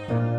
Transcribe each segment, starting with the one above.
you.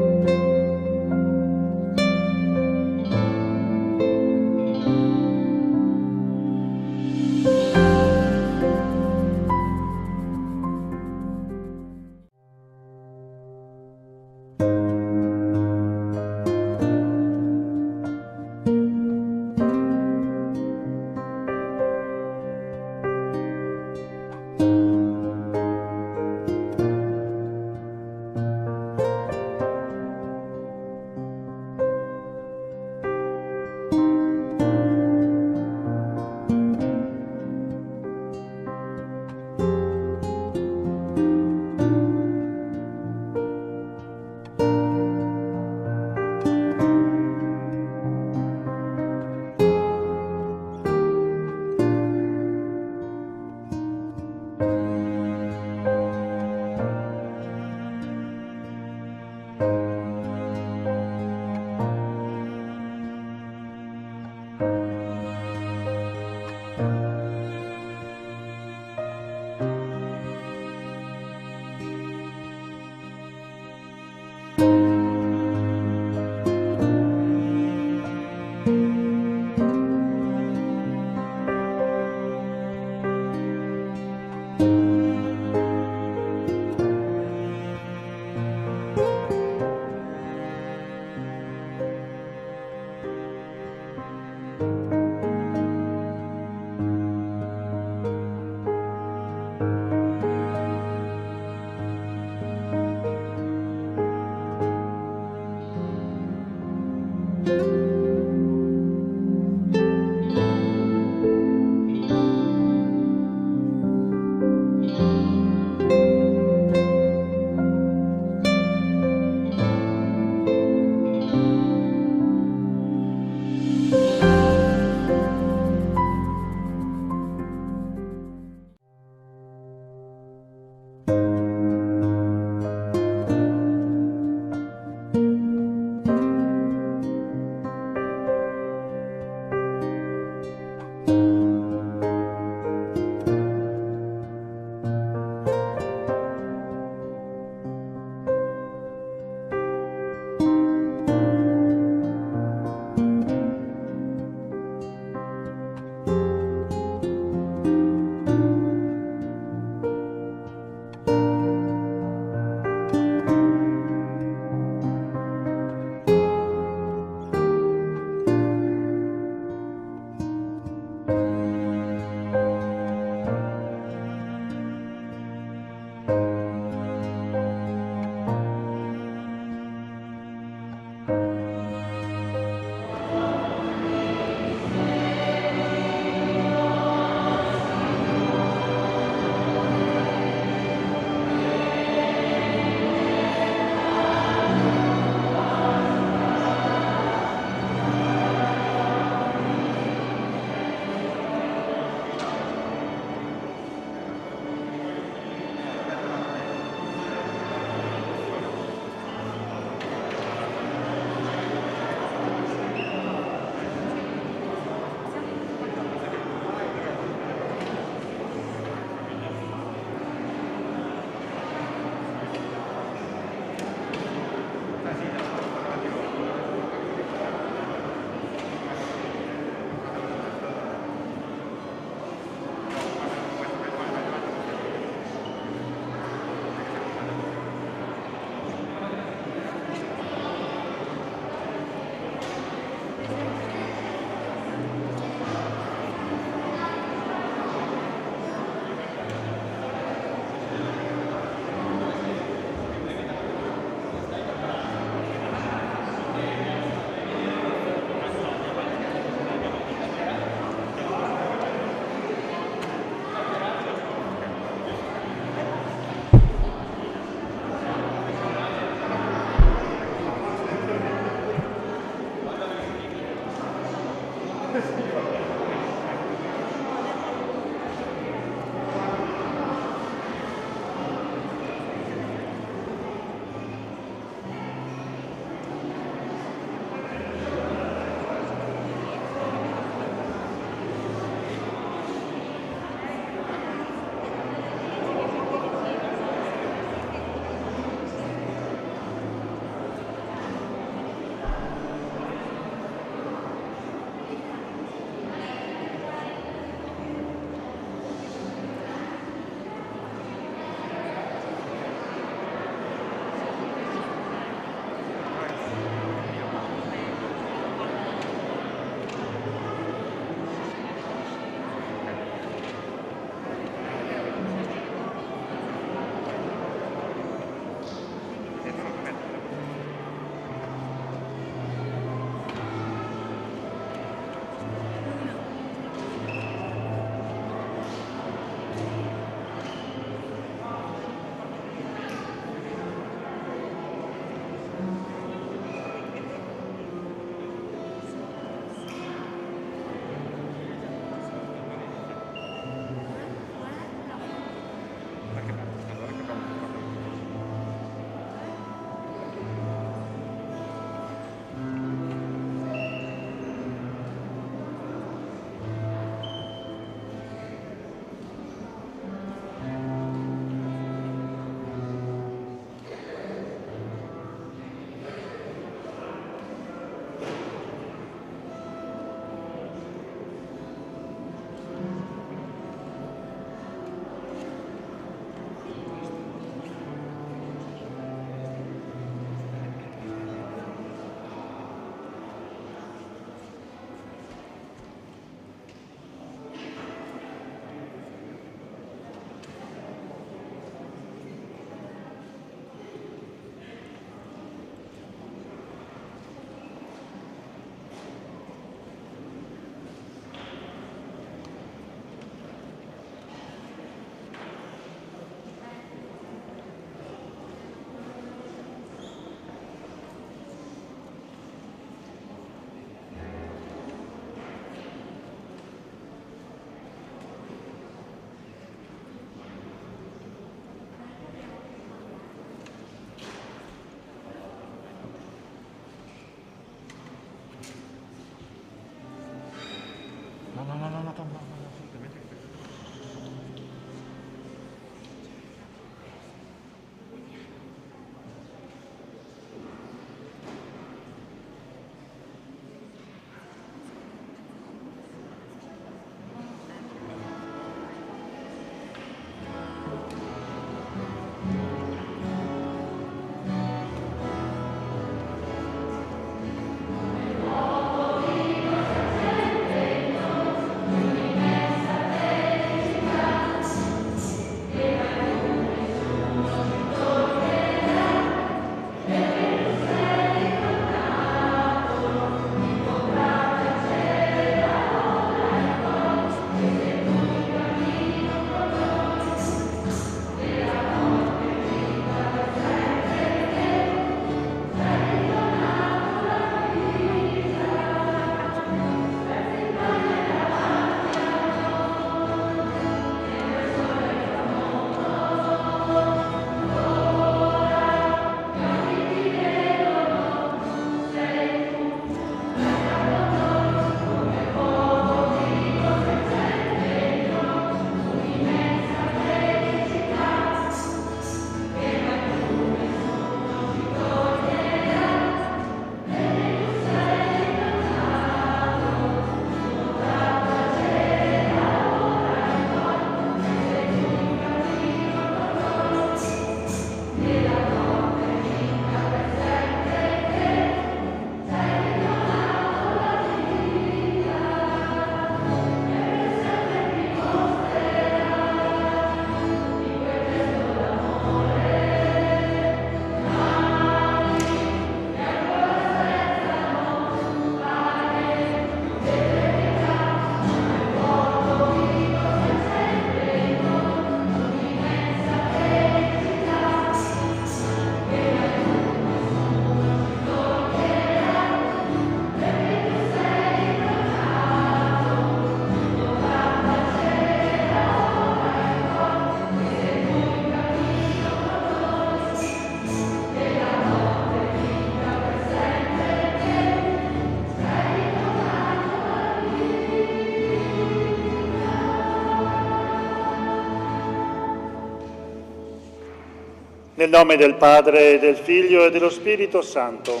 Nel nome del Padre, del Figlio e dello Spirito Santo.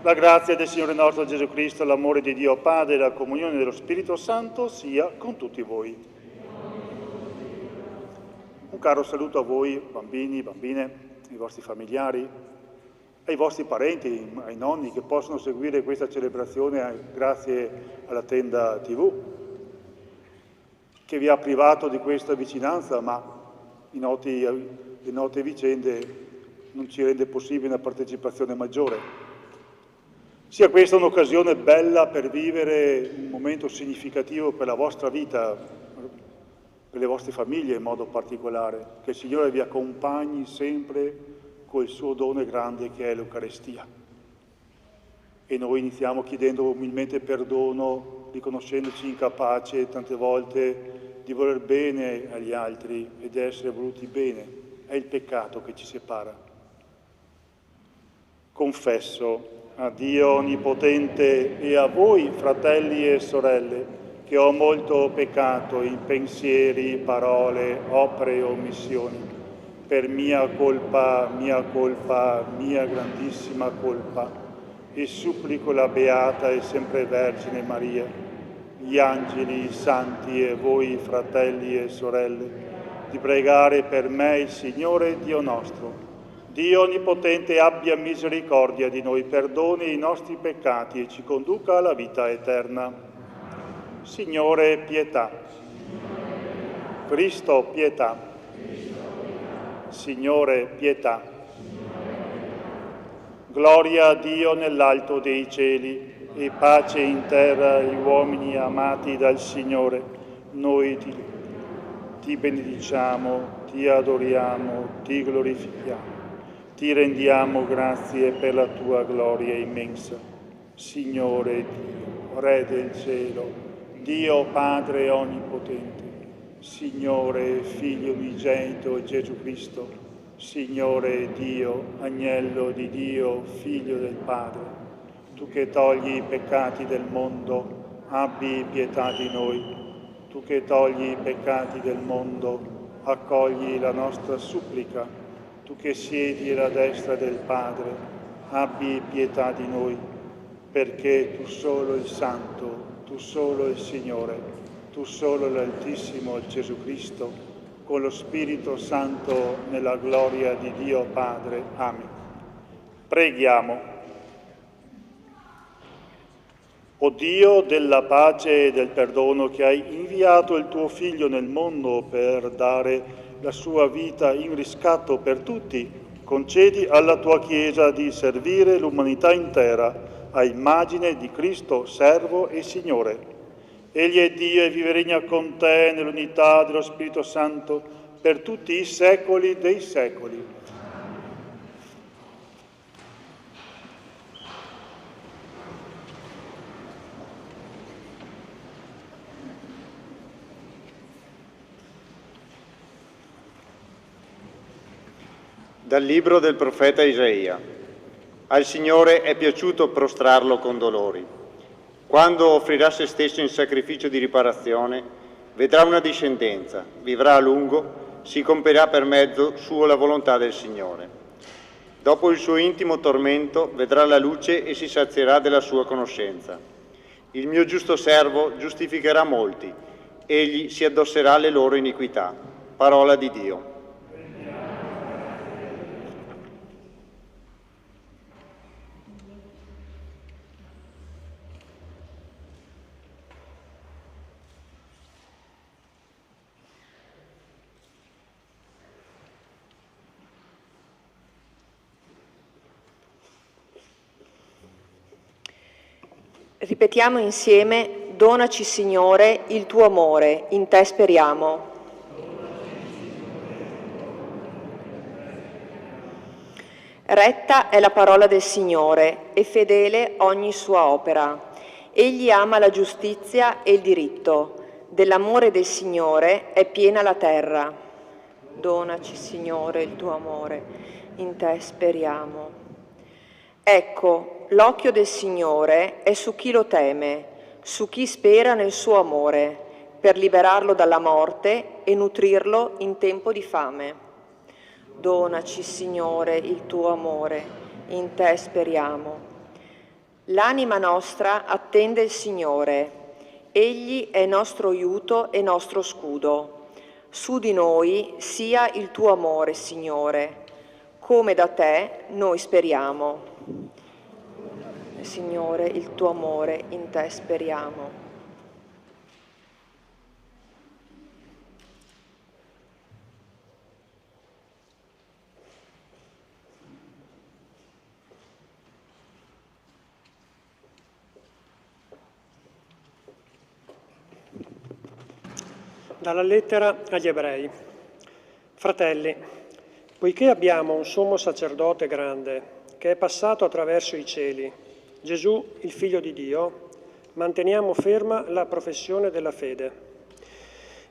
La grazia del Signore nostro Gesù Cristo, l'amore di Dio Padre e la comunione dello Spirito Santo sia con tutti voi. Un caro saluto a voi, bambini, bambine, ai vostri familiari, ai vostri parenti, ai nonni che possono seguire questa celebrazione grazie alla tenda TV, che vi ha privato di questa vicinanza, ma le note vicende non ci rende possibile una partecipazione maggiore. Sia questa un'occasione bella per vivere un momento significativo per la vostra vita, per le vostre famiglie in modo particolare, che il Signore vi accompagni sempre col suo dono grande che è l'Eucarestia. E noi iniziamo chiedendo umilmente perdono, riconoscendoci incapaci tante volte di voler bene agli altri e di essere voluti bene. È il peccato che ci separa. Confesso a Dio Onnipotente e a voi, fratelli e sorelle, che ho molto peccato in pensieri, parole, opere e omissioni, per mia colpa, mia grandissima colpa, e supplico la Beata e sempre Vergine Maria, gli angeli, i santi e voi, fratelli e sorelle, di pregare per me il Signore Dio nostro. Dio Onnipotente abbia misericordia di noi, perdoni i nostri peccati e ci conduca alla vita eterna. Signore, pietà. Cristo, pietà. Signore, pietà. Gloria a Dio nell'alto dei cieli e pace in terra agli uomini amati dal Signore. Noi ti benediciamo, ti adoriamo, ti glorifichiamo. Ti rendiamo grazie per la tua gloria immensa. Signore Dio, Re del cielo, Dio Padre Onnipotente, Signore Figlio unigenito Gesù Cristo, Signore Dio, Agnello di Dio, Figlio del Padre, tu che togli i peccati del mondo, abbi pietà di noi. Tu che togli i peccati del mondo, accogli la nostra supplica. Tu che siedi alla destra del Padre, abbi pietà di noi, perché tu solo il Santo, tu solo il Signore, tu solo l'Altissimo Gesù Cristo, con lo Spirito Santo nella gloria di Dio Padre. Amen. Preghiamo. O Dio della pace e del perdono, che hai inviato il tuo Figlio nel mondo per dare la sua vita in riscatto per tutti, concedi alla tua Chiesa di servire l'umanità intera a immagine di Cristo, servo e Signore. Egli è Dio e vive regna con te nell'unità dello Spirito Santo per tutti i secoli dei secoli. Dal libro del profeta Isaia. Al Signore è piaciuto prostrarlo con dolori. Quando offrirà se stesso in sacrificio di riparazione, vedrà una discendenza, vivrà a lungo, si compirà per mezzo suo la volontà del Signore. Dopo il suo intimo tormento vedrà la luce e si sazierà della sua conoscenza. Il mio giusto servo giustificherà molti, egli si addosserà alle loro iniquità. Parola di Dio. Ripetiamo insieme: donaci Signore il tuo amore, in te speriamo. Retta è la parola del Signore e fedele ogni sua opera. Egli ama la giustizia e il diritto. Dell'amore del Signore è piena la terra. Donaci Signore il tuo amore, in te speriamo. Ecco, l'occhio del Signore è su chi lo teme, su chi spera nel suo amore, per liberarlo dalla morte e nutrirlo in tempo di fame. Donaci, Signore, il tuo amore, in te speriamo. L'anima nostra attende il Signore, Egli è nostro aiuto e nostro scudo. Su di noi sia il tuo amore, Signore, come da te noi speriamo. Signore, il tuo amore, in te speriamo. Dalla lettera agli Ebrei. Fratelli, poiché abbiamo un sommo sacerdote grande che è passato attraverso i cieli, Gesù, il Figlio di Dio, manteniamo ferma la professione della fede.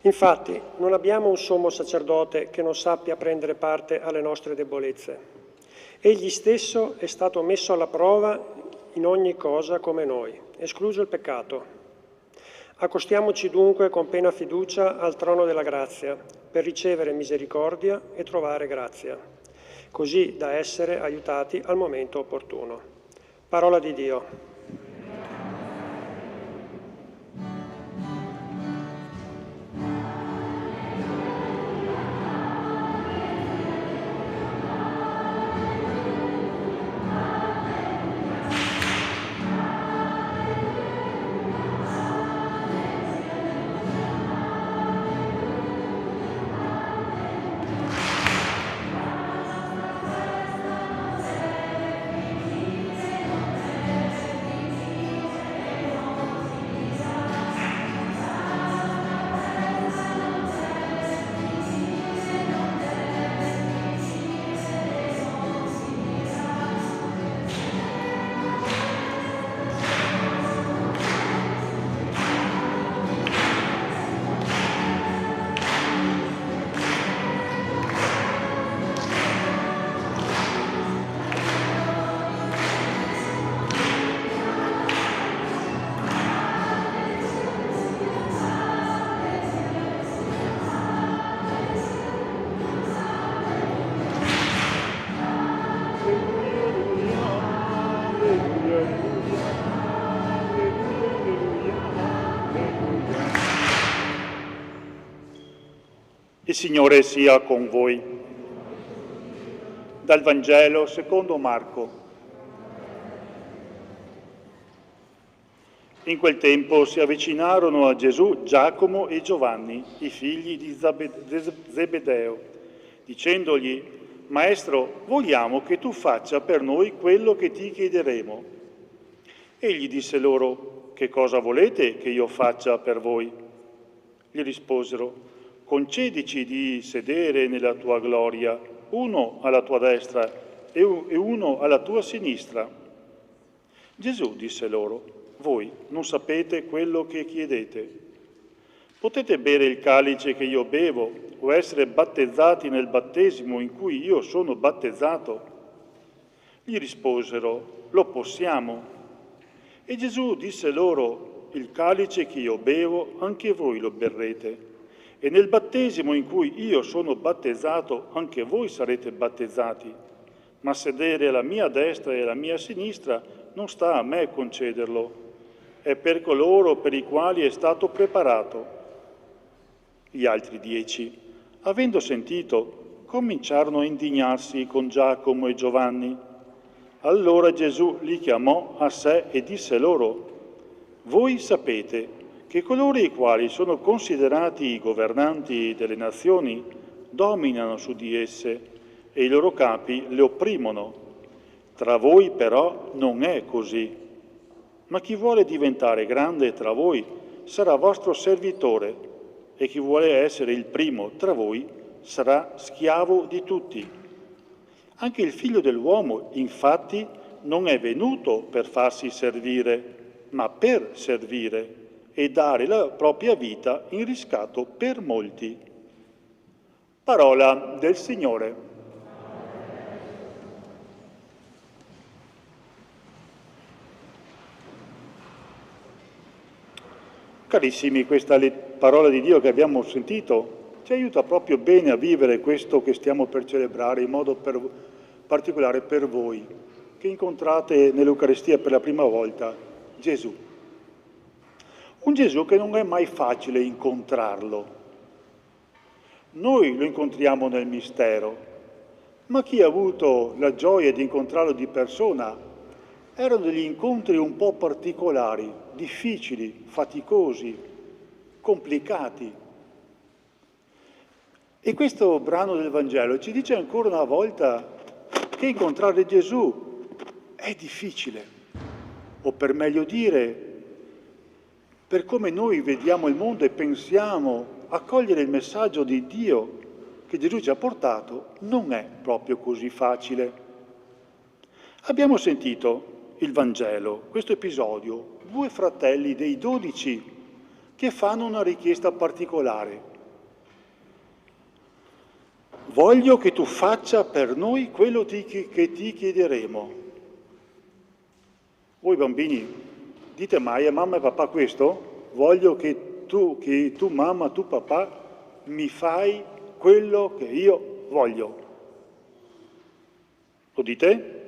Infatti, non abbiamo un sommo sacerdote che non sappia prendere parte alle nostre debolezze. Egli stesso è stato messo alla prova in ogni cosa come noi, escluso il peccato. Accostiamoci dunque con piena fiducia al trono della grazia per ricevere misericordia e trovare grazia, così da essere aiutati al momento opportuno. Parola di Dio. Il Signore sia con voi. Dal Vangelo secondo Marco. In quel tempo si avvicinarono a Gesù Giacomo e Giovanni, i figli di Zebedeo, dicendogli: Maestro, vogliamo che tu faccia per noi quello che ti chiederemo. Egli disse loro: Che cosa volete che io faccia per voi? Gli risposero: Concedici di sedere nella tua gloria, uno alla tua destra e uno alla tua sinistra. Gesù disse loro: Voi non sapete quello che chiedete. Potete bere il calice che io bevo o essere battezzati nel battesimo in cui io sono battezzato? Gli risposero: Lo possiamo. E Gesù disse loro: Il calice che io bevo, anche voi lo berrete. E nel battesimo in cui io sono battezzato, anche voi sarete battezzati. Ma sedere alla mia destra e alla mia sinistra non sta a me concederlo, è per coloro per i quali è stato preparato. Gli altri 10, avendo sentito, cominciarono a indignarsi con Giacomo e Giovanni. Allora Gesù li chiamò a sé e disse loro: Voi sapete che coloro i quali sono considerati i governanti delle nazioni dominano su di esse e i loro capi le opprimono. Tra voi però non è così. Ma chi vuole diventare grande tra voi sarà vostro servitore, e chi vuole essere il primo tra voi sarà schiavo di tutti. Anche il Figlio dell'uomo, infatti, non è venuto per farsi servire, ma per servire e dare la propria vita in riscatto per molti. Parola del Signore. Carissimi, questa parola di Dio che abbiamo sentito ci aiuta proprio bene a vivere questo che stiamo per celebrare in modo particolare per voi, che incontrate nell'Eucaristia per la prima volta Gesù. Un Gesù che non è mai facile incontrarlo. Noi lo incontriamo nel mistero, ma chi ha avuto la gioia di incontrarlo di persona erano degli incontri un po' particolari, difficili, faticosi, complicati. E questo brano del Vangelo ci dice ancora una volta che incontrare Gesù è difficile, o per meglio dire, per come noi vediamo il mondo e pensiamo accogliere il messaggio di Dio che Gesù ci ha portato, non è proprio così facile. Abbiamo sentito il Vangelo, questo episodio, 2 fratelli dei 12 che fanno una richiesta particolare. Voglio che tu faccia per noi quello che ti chiederemo. Voi bambini, dite mai a mamma e papà questo? Voglio che tu mamma, tu papà, mi fai quello che io voglio. Lo dite?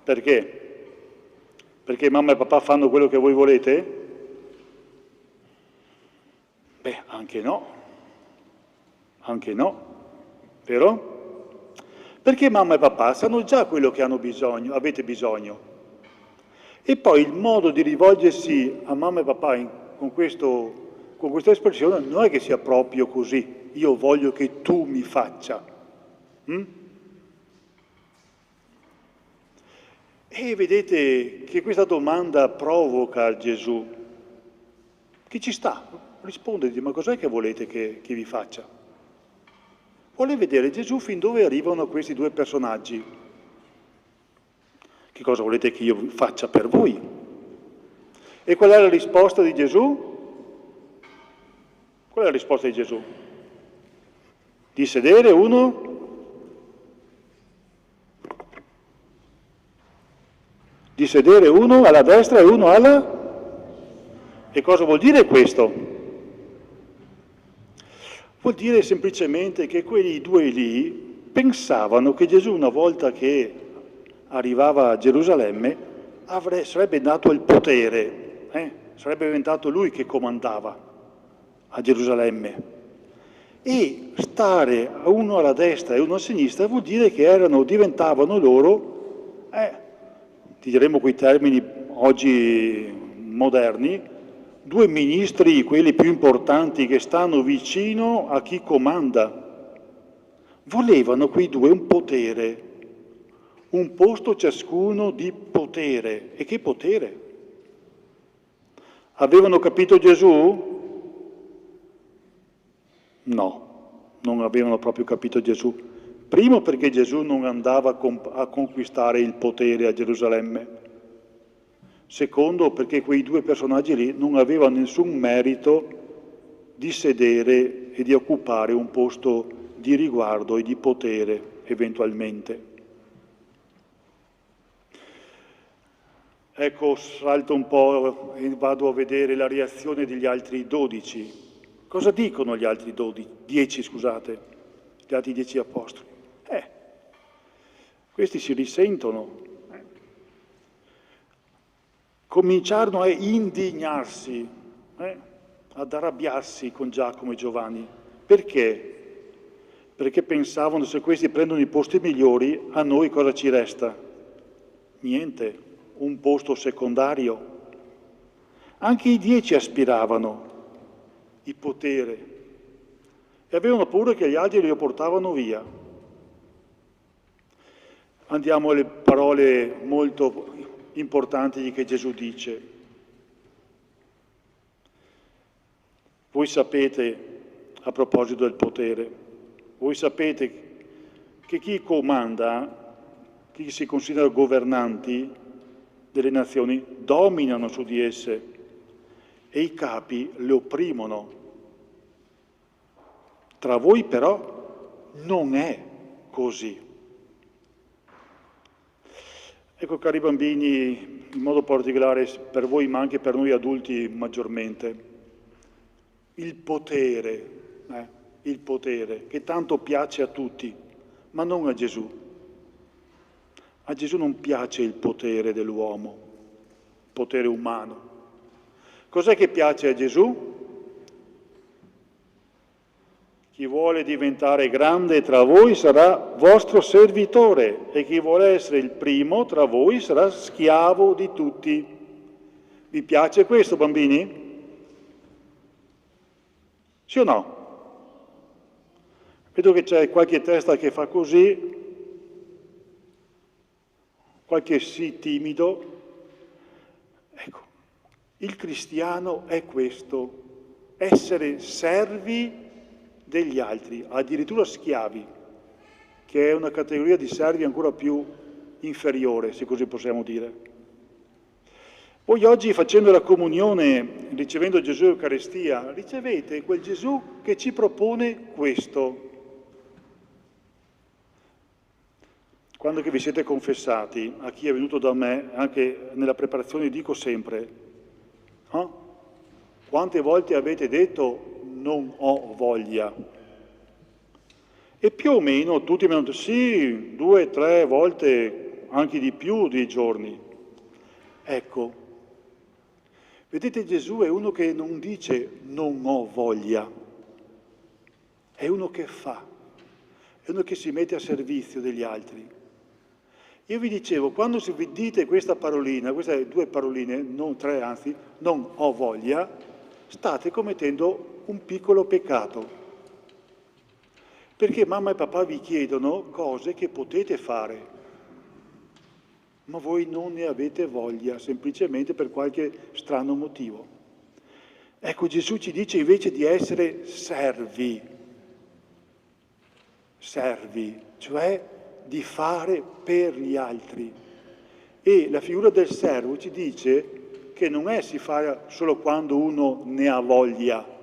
Perché? Perché mamma e papà fanno quello che voi volete? Beh, anche no. Anche no, vero? Perché mamma e papà sanno già quello che hanno bisogno, avete bisogno. E poi il modo di rivolgersi a mamma e papà con questa espressione non è che sia proprio così. Io voglio che tu mi faccia. E vedete che questa domanda provoca Gesù. Chi ci sta? Risponde, ma cos'è che volete che vi faccia? Vuole vedere Gesù fin dove arrivano questi 2 personaggi. Che cosa volete che io faccia per voi? E qual è la risposta di Gesù? Qual è la risposta di Gesù? Di sedere uno? Di sedere uno alla destra e uno alla? E cosa vuol dire questo? Vuol dire semplicemente che quei 2 lì pensavano che Gesù, una volta che arrivava a Gerusalemme, sarebbe dato il potere, sarebbe diventato lui che comandava a Gerusalemme. E stare uno alla destra e uno a sinistra vuol dire che diventavano loro, diremo quei termini oggi moderni, 2 ministri, quelli più importanti che stanno vicino a chi comanda. Volevano quei 2 un potere, un posto ciascuno di potere. E che potere? Avevano capito Gesù? No, non avevano proprio capito Gesù. Primo perché Gesù non andava a conquistare il potere a Gerusalemme. Secondo, perché quei 2 personaggi lì non avevano nessun merito di sedere e di occupare un posto di riguardo e di potere, eventualmente. Ecco, salto un po' e vado a vedere la reazione degli altri 12. Cosa dicono gli altri 10, scusate, gli altri 10 apostoli? Questi si risentono. Cominciarono a indignarsi, ad arrabbiarsi con Giacomo e Giovanni. Perché? Perché pensavano, se questi prendono i posti migliori, a noi cosa ci resta? Niente, un posto secondario. Anche i 10 aspiravano il potere e avevano paura che gli altri li portavano via. Andiamo alle parole molto importanti che Gesù dice. Voi sapete, a proposito del potere, voi sapete che chi comanda, chi si considera governanti delle nazioni, dominano su di esse e i capi le opprimono. Tra voi però non è così. Ecco, cari bambini, in modo particolare per voi, ma anche per noi adulti maggiormente, il potere il potere, che tanto piace a tutti, ma non a Gesù. A Gesù non piace il potere dell'uomo, potere umano. Cos'è che piace a Gesù? Chi vuole diventare grande tra voi sarà vostro servitore e chi vuole essere il primo tra voi sarà schiavo di tutti. Vi piace questo, bambini? Sì o no? Vedo che c'è qualche testa che fa così, qualche sì timido. Ecco, il cristiano è questo, essere servi degli altri, addirittura schiavi, che è una categoria di servi ancora più inferiore, se così possiamo dire. Voi oggi, facendo la comunione, ricevendo Gesù Eucaristia, ricevete quel Gesù che ci propone questo. Quando che vi siete confessati, a chi è venuto da me, anche nella preparazione dico sempre, quante volte avete detto non ho voglia? E più o meno tutti mi hanno detto sì, 2, 3 volte, anche di più di giorni. Ecco, vedete, Gesù è uno che non dice non ho voglia, è uno che fa, è uno che si mette a servizio degli altri. Io vi dicevo, quando vi dite questa parolina, queste 2 paroline, non 3 anzi, non ho voglia, state commettendo un piccolo peccato. Perché mamma e papà vi chiedono cose che potete fare, ma voi non ne avete voglia, semplicemente per qualche strano motivo. Ecco, Gesù ci dice invece di essere servi, cioè di fare per gli altri. E la figura del servo ci dice che non si fa solo quando uno ne ha voglia.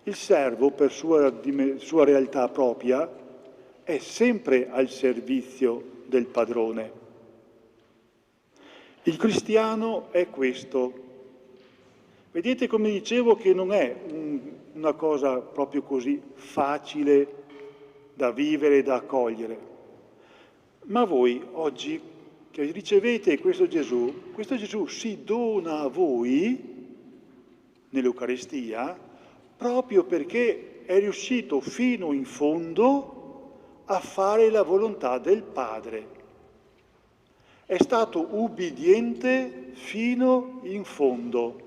Il servo, per sua realtà propria, è sempre al servizio del padrone. Il cristiano è questo. Vedete, come dicevo, che non è una cosa proprio così facile da vivere e da accogliere. Ma voi oggi che ricevete questo Gesù si dona a voi nell'Eucaristia proprio perché è riuscito fino in fondo a fare la volontà del Padre. È stato ubbidiente fino in fondo,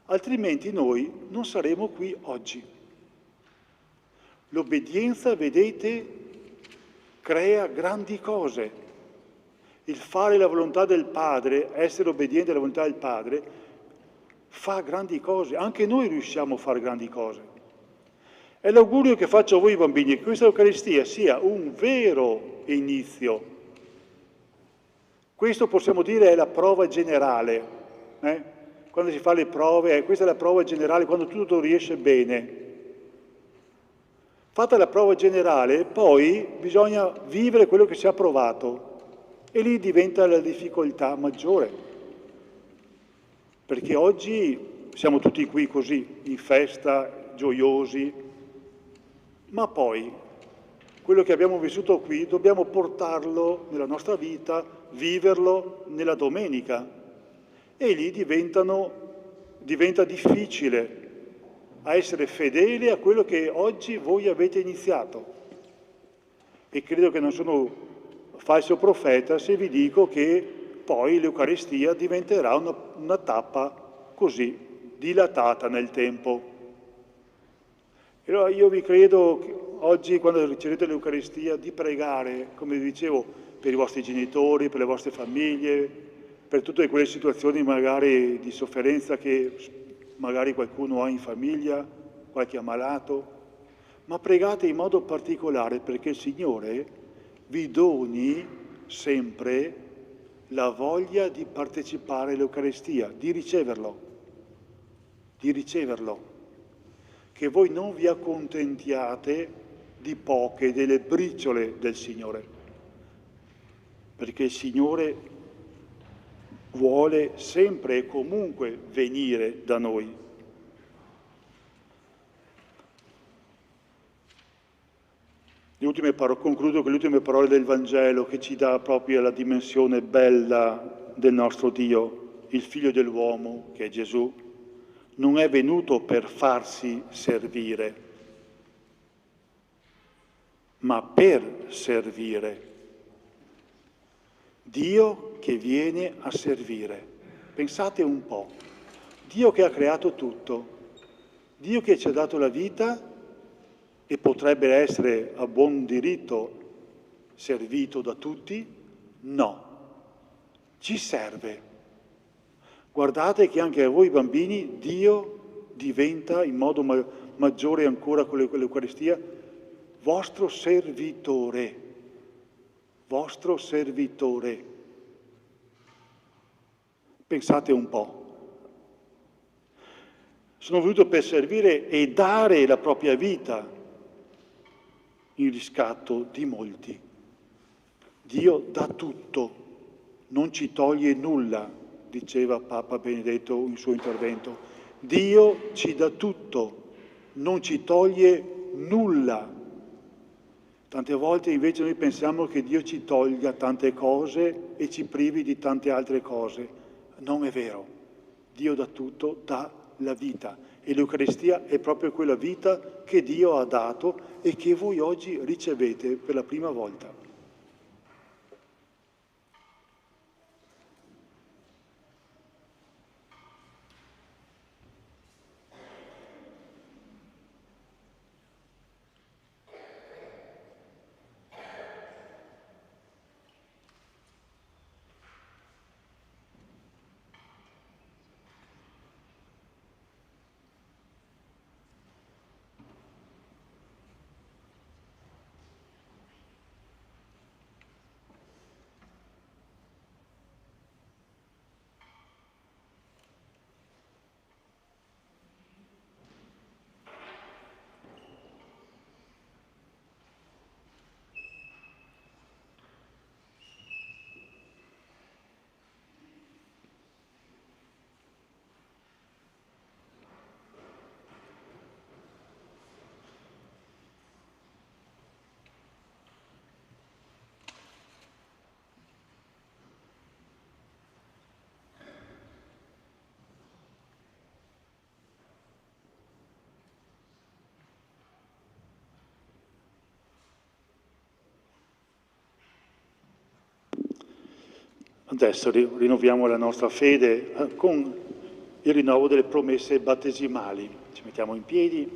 altrimenti noi non saremo qui oggi. L'obbedienza, vedete, crea grandi cose. Il fare la volontà del Padre, essere obbediente alla volontà del Padre, fa grandi cose. Anche noi riusciamo a fare grandi cose. È l'augurio che faccio a voi bambini, che questa Eucaristia sia un vero inizio. Questo possiamo dire è la prova generale. Quando si fa le prove, questa è la prova generale, quando tutto riesce bene. Fatta la prova generale, poi bisogna vivere quello che si è provato e lì diventa la difficoltà maggiore. Perché oggi siamo tutti qui così, in festa, gioiosi, ma poi quello che abbiamo vissuto qui dobbiamo portarlo nella nostra vita, viverlo nella domenica e lì diventa difficile a essere fedeli a quello che oggi voi avete iniziato. E credo che non sono falso profeta se vi dico che poi l'Eucaristia diventerà una tappa così, dilatata nel tempo. E allora io vi credo oggi, quando ricevete l'Eucaristia, di pregare, come vi dicevo, per i vostri genitori, per le vostre famiglie, per tutte quelle situazioni magari di sofferenza che magari qualcuno ha in famiglia, qualche ammalato, ma pregate in modo particolare perché il Signore vi doni sempre la voglia di partecipare all'Eucaristia, di riceverlo, che voi non vi accontentiate di poche, delle briciole del Signore, perché il Signore vuole sempre e comunque venire da noi. Concludo con le ultime parole del Vangelo che ci dà proprio la dimensione bella del nostro Dio. Il Figlio dell'uomo, che è Gesù, non è venuto per farsi servire, ma per servire. Dio che viene a servire. Pensate un po', Dio che ha creato tutto, Dio che ci ha dato la vita e potrebbe essere a buon diritto servito da tutti, no, ci serve. Guardate che anche a voi bambini Dio diventa in modo maggiore ancora con l'Eucaristia vostro servitore, vostro servitore. Pensate un po'. Sono venuto per servire e dare la propria vita in riscatto di molti. Dio dà tutto, non ci toglie nulla, diceva Papa Benedetto in suo intervento. Dio ci dà tutto, non ci toglie nulla. Tante volte invece noi pensiamo che Dio ci tolga tante cose e ci privi di tante altre cose. Non è vero. Dio dà tutto, dà la vita. E l'Eucaristia è proprio quella vita che Dio ha dato e che voi oggi ricevete per la prima volta. Adesso rinnoviamo la nostra fede con il rinnovo delle promesse battesimali. Ci mettiamo in piedi.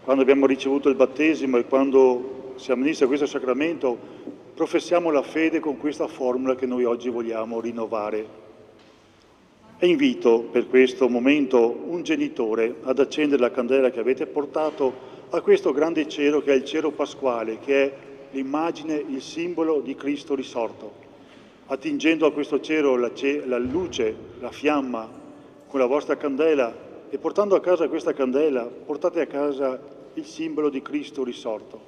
Quando abbiamo ricevuto il battesimo e quando si amministra questo sacramento, professiamo la fede con questa formula che noi oggi vogliamo rinnovare. E invito per questo momento un genitore ad accendere la candela che avete portato a questo grande cero che è il cero pasquale, che è l'immagine, il simbolo di Cristo risorto. Attingendo a questo cero la luce, la fiamma con la vostra candela e portando a casa questa candela, portate a casa il simbolo di Cristo risorto,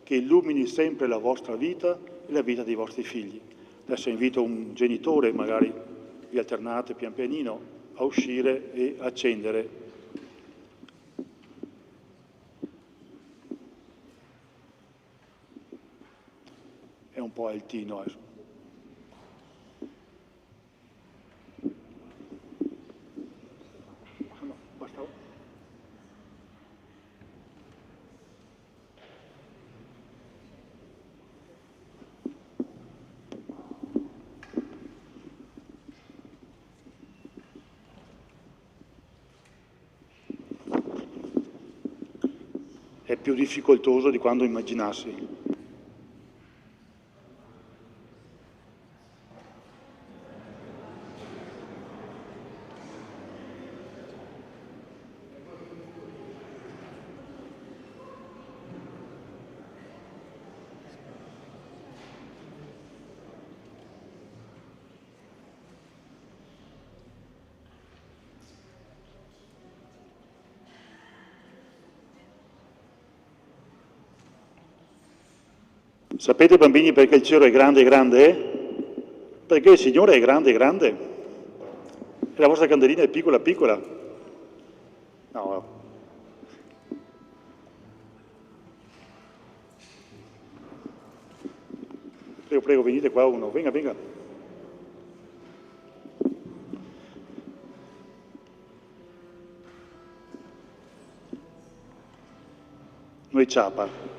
che illumini sempre la vostra vita e la vita dei vostri figli. Adesso invito un genitore, magari vi alternate pian pianino, a uscire e accendere. È un po' altino. No, basta. È più difficoltoso di quando immaginassi. Sapete bambini perché il cielo è grande? Perché il Signore è grande e la vostra candelina è piccola. No. prego, venite qua uno, venga, venga. Noi ciapa.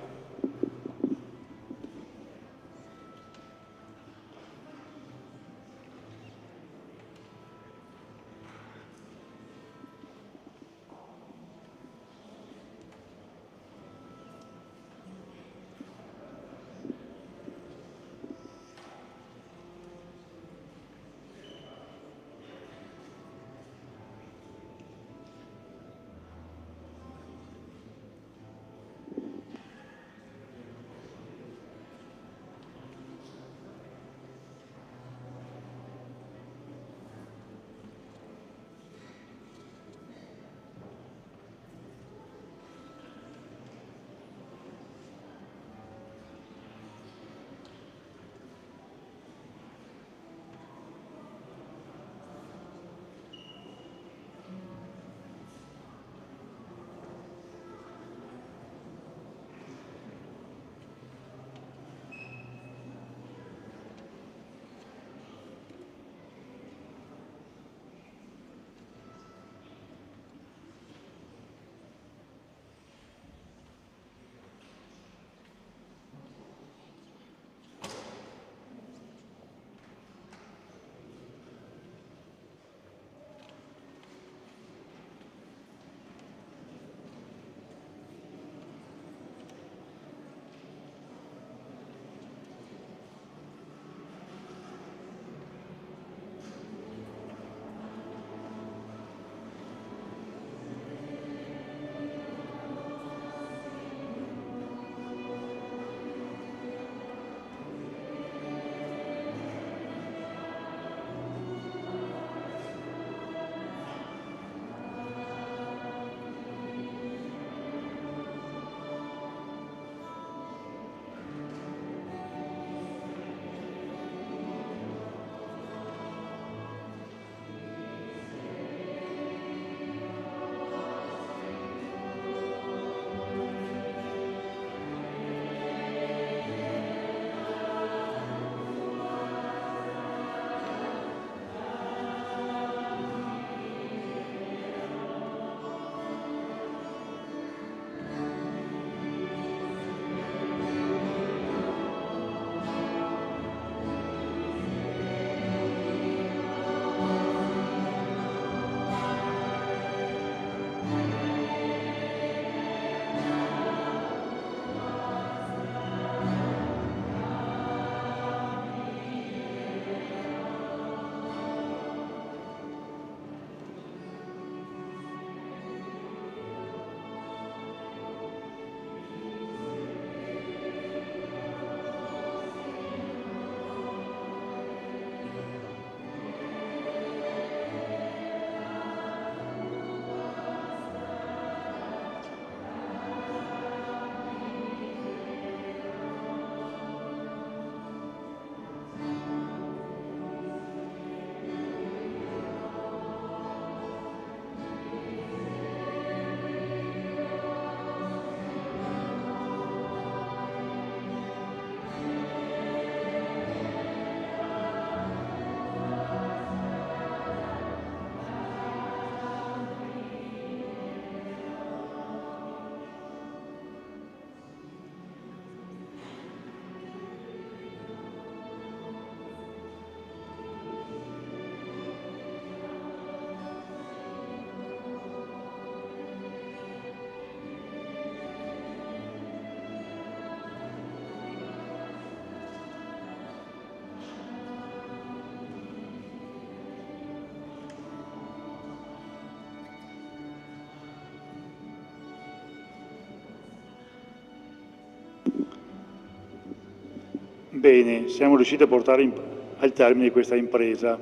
Bene, siamo riusciti a portare al termine questa impresa.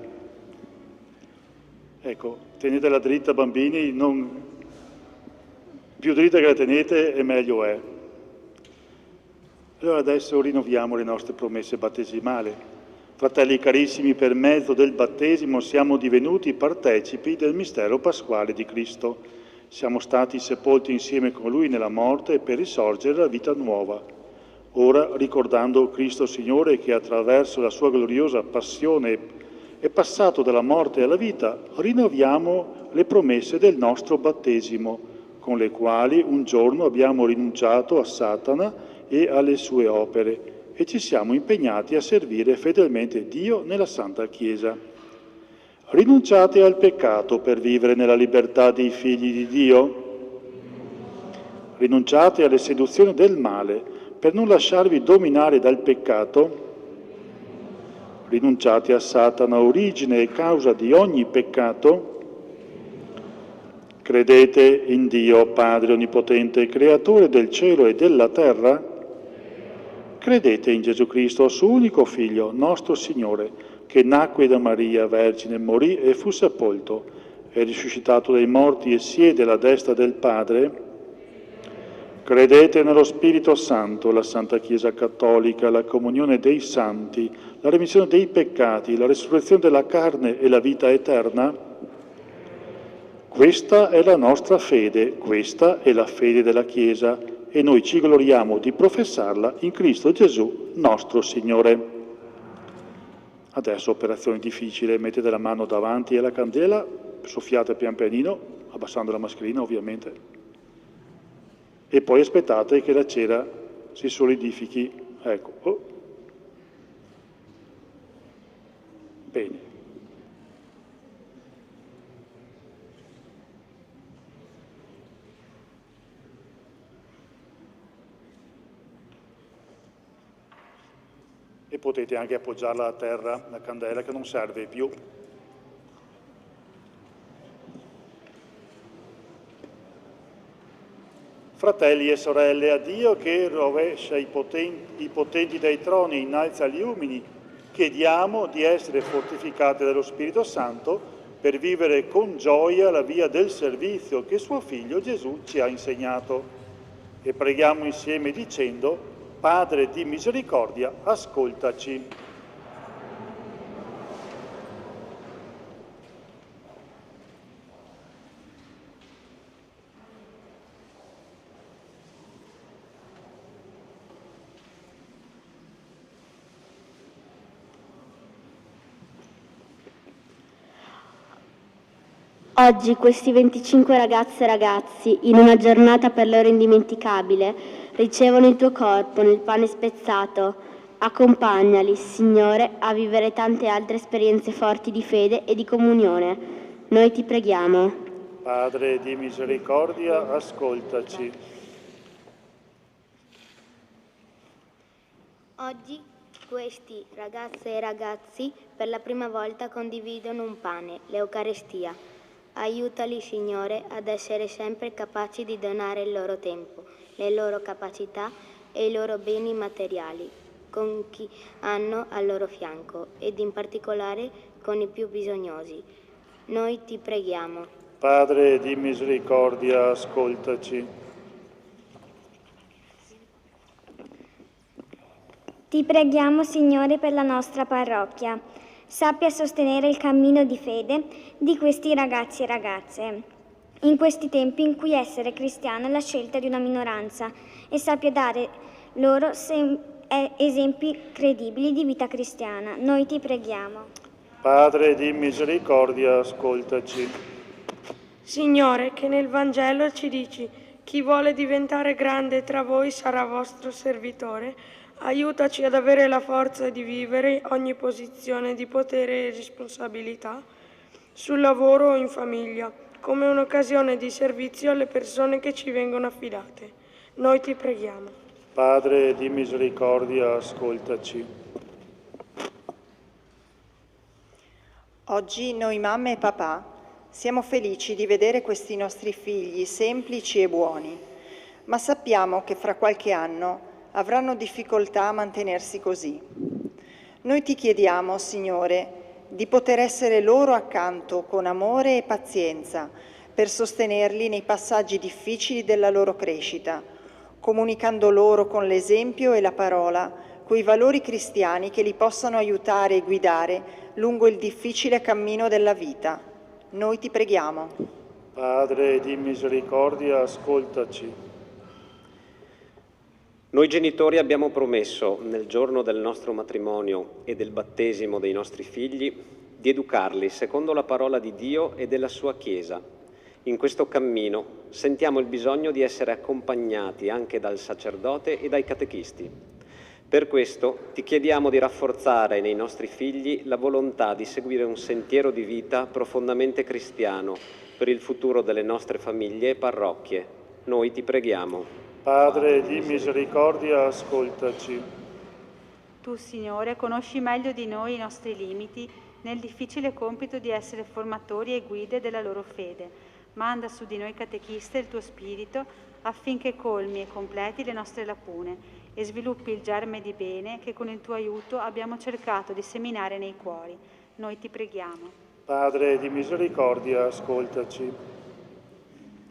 Ecco, tenetela dritta bambini, più dritta che la tenete e meglio è. Allora adesso rinnoviamo le nostre promesse battesimali. Fratelli carissimi, per mezzo del battesimo siamo divenuti partecipi del mistero pasquale di Cristo. Siamo stati sepolti insieme con Lui nella morte per risorgere alla vita nuova. Ora, ricordando Cristo Signore che attraverso la sua gloriosa passione è passato dalla morte alla vita, rinnoviamo le promesse del nostro battesimo, con le quali un giorno abbiamo rinunciato a Satana e alle sue opere e ci siamo impegnati a servire fedelmente Dio nella Santa Chiesa. Rinunciate al peccato per vivere nella libertà dei figli di Dio? Rinunciate alle seduzioni del male per non lasciarvi dominare dal peccato? Rinunciate a Satana, origine e causa di ogni peccato? Credete in Dio, Padre Onnipotente, Creatore del cielo e della terra? Credete in Gesù Cristo, suo unico Figlio, nostro Signore, che nacque da Maria Vergine, morì e fu sepolto, è risuscitato dai morti e siede alla destra del Padre? Credete nello Spirito Santo, la Santa Chiesa Cattolica, la comunione dei santi, la remissione dei peccati, la resurrezione della carne e la vita eterna? Questa è la nostra fede, questa è la fede della Chiesa e noi ci gloriamo di professarla in Cristo Gesù, nostro Signore. Adesso operazione difficile, mettete la mano davanti alla candela, soffiate pian pianino, abbassando la mascherina ovviamente, e poi aspettate che la cera si solidifichi. Ecco. Oh. Bene. E potete anche appoggiarla a terra, la candela che non serve più. Fratelli e sorelle, a Dio che rovescia i potenti dai troni e innalza gli umili, chiediamo di essere fortificati dallo Spirito Santo per vivere con gioia la via del servizio che suo Figlio Gesù ci ha insegnato. E preghiamo insieme dicendo: Padre di misericordia, ascoltaci. Oggi questi 25 ragazze e ragazzi, in una giornata per loro indimenticabile, ricevono il tuo corpo nel pane spezzato. Accompagnali, Signore, a vivere tante altre esperienze forti di fede e di comunione. Noi ti preghiamo. Padre di misericordia, ascoltaci. Oggi questi ragazze e ragazzi per la prima volta condividono un pane, l'Eucaristia. Aiutali, Signore, ad essere sempre capaci di donare il loro tempo, le loro capacità e i loro beni materiali con chi hanno al loro fianco ed in particolare con i più bisognosi. Noi ti preghiamo. Padre di misericordia, ascoltaci. Ti preghiamo, Signore, per la nostra parrocchia. Sappia sostenere il cammino di fede di questi ragazzi e ragazze, in questi tempi in cui essere cristiano è la scelta di una minoranza, e sappia dare loro esempi credibili di vita cristiana. Noi ti preghiamo. Padre di misericordia, ascoltaci. Signore, che nel Vangelo ci dici: chi vuole diventare grande tra voi sarà vostro servitore, aiutaci ad avere la forza di vivere ogni posizione di potere e responsabilità, sul lavoro o in famiglia, come un'occasione di servizio alle persone che ci vengono affidate. Noi ti preghiamo. Padre di misericordia, ascoltaci. Oggi noi mamme e papà siamo felici di vedere questi nostri figli semplici e buoni, ma sappiamo che fra qualche anno avranno difficoltà a mantenersi così. Noi ti chiediamo, Signore, di poter essere loro accanto con amore e pazienza per sostenerli nei passaggi difficili della loro crescita, comunicando loro con l'esempio e la parola quei valori cristiani che li possano aiutare e guidare lungo il difficile cammino della vita. Noi ti preghiamo. Padre di misericordia, ascoltaci. Noi genitori abbiamo promesso, nel giorno del nostro matrimonio e del battesimo dei nostri figli, di educarli secondo la parola di Dio e della sua Chiesa. In questo cammino sentiamo il bisogno di essere accompagnati anche dal sacerdote e dai catechisti. Per questo ti chiediamo di rafforzare nei nostri figli la volontà di seguire un sentiero di vita profondamente cristiano per il futuro delle nostre famiglie e parrocchie. Noi ti preghiamo. Padre di misericordia, ascoltaci. Tu, Signore, conosci meglio di noi i nostri limiti nel difficile compito di essere formatori e guide della loro fede. Manda su di noi catechiste il tuo spirito affinché colmi e completi le nostre lacune e sviluppi il germe di bene che con il tuo aiuto abbiamo cercato di seminare nei cuori. Noi ti preghiamo. Padre di misericordia, ascoltaci.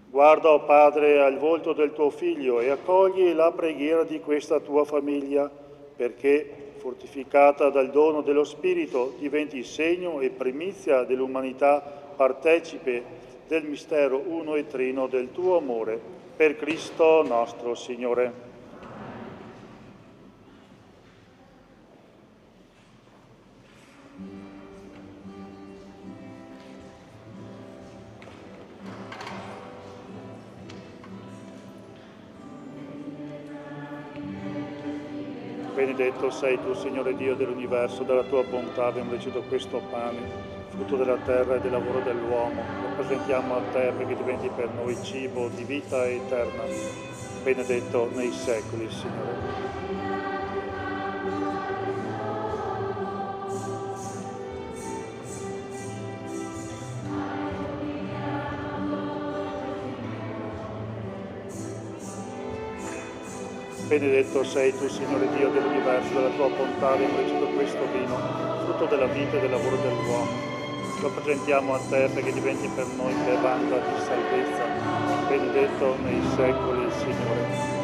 Guarda, o Padre, al volto del tuo Figlio e accogli la preghiera di questa tua famiglia, perché, fortificata dal dono dello Spirito, diventi segno e primizia dell'umanità, partecipe del mistero uno e trino del tuo amore, per Cristo nostro Signore. Benedetto sei tu, Signore Dio dell'universo, dalla tua bontà abbiamo ricevuto questo pane, frutto della terra e del lavoro dell'uomo. Lo presentiamo a te perché diventi per noi cibo di vita eterna. Benedetto nei secoli, Signore. Benedetto sei tu, Signore Dio dell'universo, dalla tua bontà abbiamo ricevuto questo vino, frutto della vita e del lavoro dell'uomo. Lo presentiamo a te perché diventi per noi bevanda di salvezza. Benedetto nei secoli, Signore.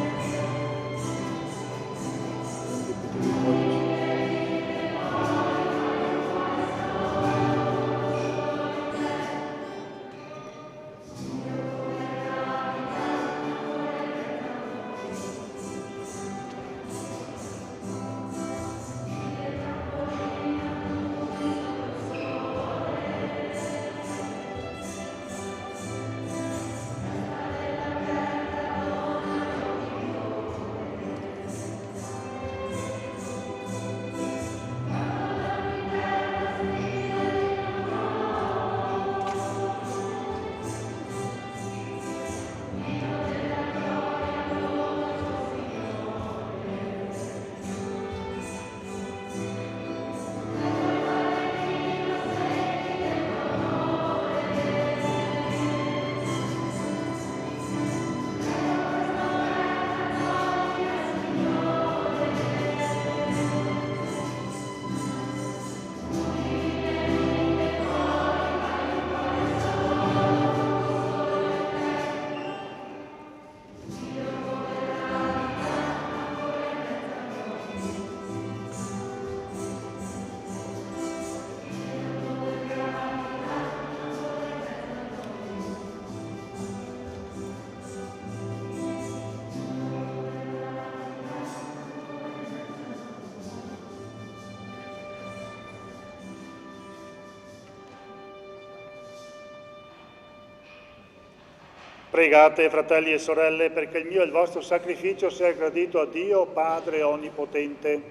Pregate, fratelli e sorelle, perché il mio e il vostro sacrificio sia gradito a Dio, Padre Onnipotente.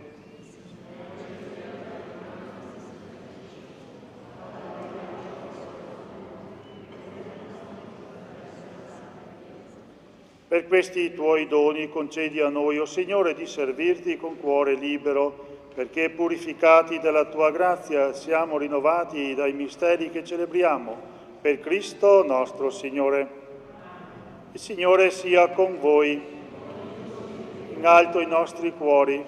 Per questi tuoi doni concedi a noi, o Signore, di servirti con cuore libero, perché purificati dalla tua grazia siamo rinnovati dai misteri che celebriamo. Per Cristo nostro Signore. Il Signore sia con voi, in alto i nostri cuori.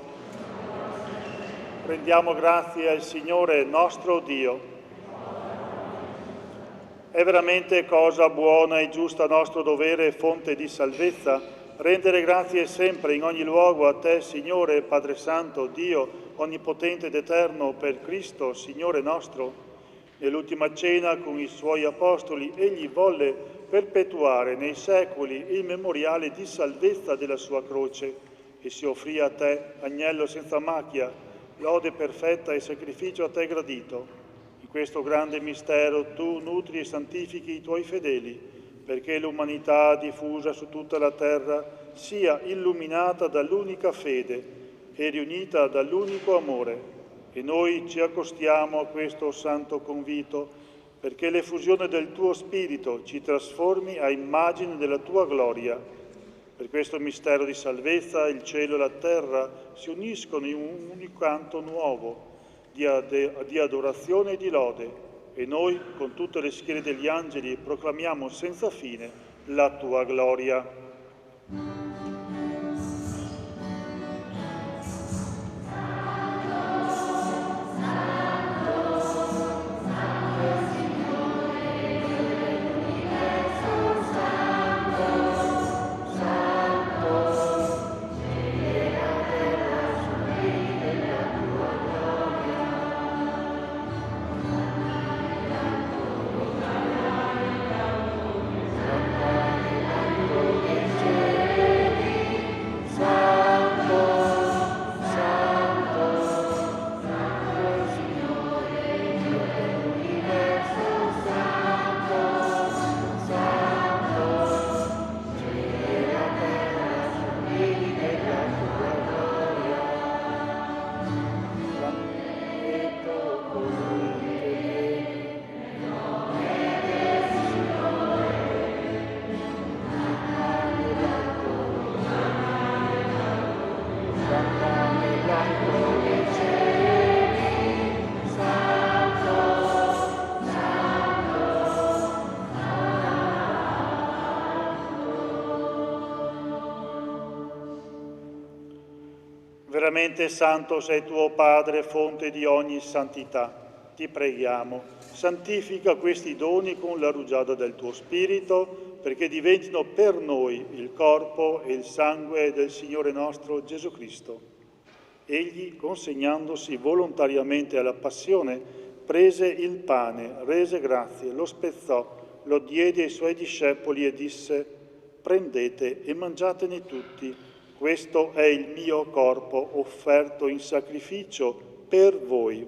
Rendiamo grazie al Signore nostro Dio. È veramente cosa buona e giusta nostro dovere e fonte di salvezza rendere grazie sempre in ogni luogo a Te, Signore, Padre Santo, Dio, onnipotente ed eterno, per Cristo, Signore nostro. Nell'ultima cena con i Suoi Apostoli, Egli volle perpetuare nei secoli il memoriale di salvezza della Sua croce e si offrì a te, agnello senza macchia, lode perfetta e sacrificio a te gradito. In questo grande mistero tu nutri e santifichi i tuoi fedeli, perché l'umanità diffusa su tutta la terra sia illuminata dall'unica fede e riunita dall'unico amore. E noi ci accostiamo a questo santo convito, perché l'effusione del tuo Spirito ci trasformi a immagine della tua gloria. Per questo mistero di salvezza il cielo e la terra si uniscono in un unico canto nuovo di adorazione e di lode, e noi, con tutte le schiere degli angeli, proclamiamo senza fine la tua gloria. Veramente santo sei tuo Padre, fonte di ogni santità. Ti preghiamo, santifica questi doni con la rugiada del tuo Spirito, perché diventino per noi il corpo e il sangue del Signore nostro Gesù Cristo. Egli, consegnandosi volontariamente alla passione, prese il pane, rese grazie, lo spezzò, lo diede ai suoi discepoli e disse: «Prendete e mangiatene tutti. Questo è il mio corpo offerto in sacrificio per voi».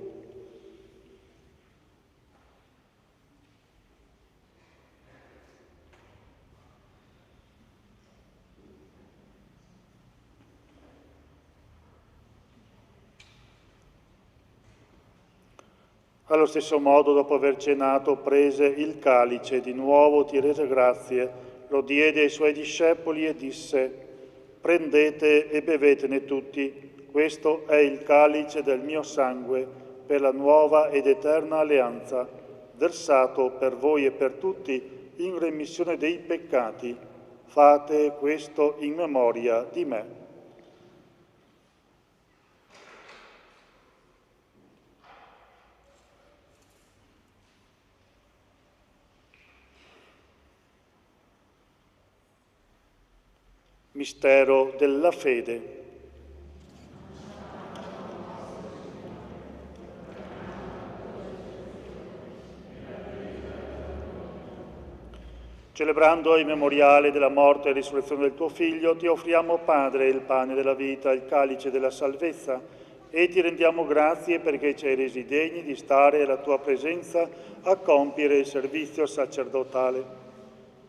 Allo stesso modo, dopo aver cenato, prese il calice, di nuovo ti rese grazie, lo diede ai suoi discepoli e disse: «Prendete e bevetene tutti, questo è il calice del mio sangue per la nuova ed eterna alleanza, versato per voi e per tutti in remissione dei peccati. Fate questo in memoria di me». Mistero della fede. Celebrando il memoriale della morte e risurrezione del tuo Figlio, ti offriamo, Padre, il pane della vita, il calice della salvezza, e ti rendiamo grazie perché ci hai resi degni di stare alla tua presenza a compiere il servizio sacerdotale.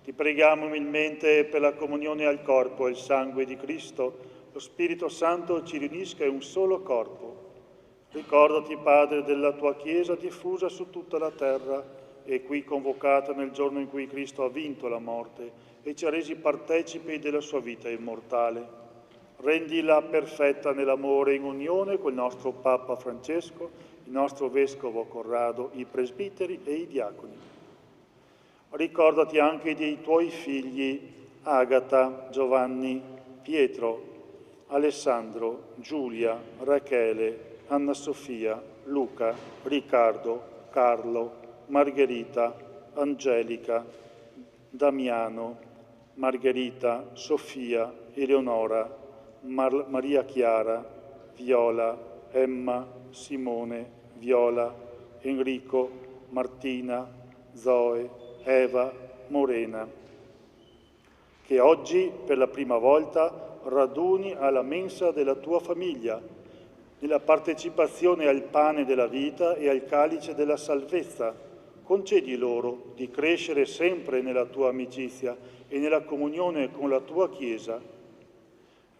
Ti preghiamo umilmente per la comunione al corpo e al sangue di Cristo, lo Spirito Santo ci riunisca in un solo corpo. Ricordati, Padre, della tua Chiesa diffusa su tutta la terra e qui convocata nel giorno in cui Cristo ha vinto la morte e ci ha resi partecipi della sua vita immortale. Rendila perfetta nell'amore in unione col nostro Papa Francesco, il nostro Vescovo Corrado, i presbiteri e i diaconi. Ricordati anche dei tuoi figli Agata, Giovanni, Pietro, Alessandro, Giulia, Rachele, Anna Sofia, Luca, Riccardo, Carlo, Margherita, Angelica, Damiano, Margherita, Sofia, Eleonora, Maria Chiara, Viola, Emma, Simone, Viola, Enrico, Martina, Zoe, Eva, Morena, che oggi per la prima volta raduni alla mensa della tua famiglia, nella partecipazione al pane della vita e al calice della salvezza. Concedi loro di crescere sempre nella tua amicizia e nella comunione con la tua Chiesa.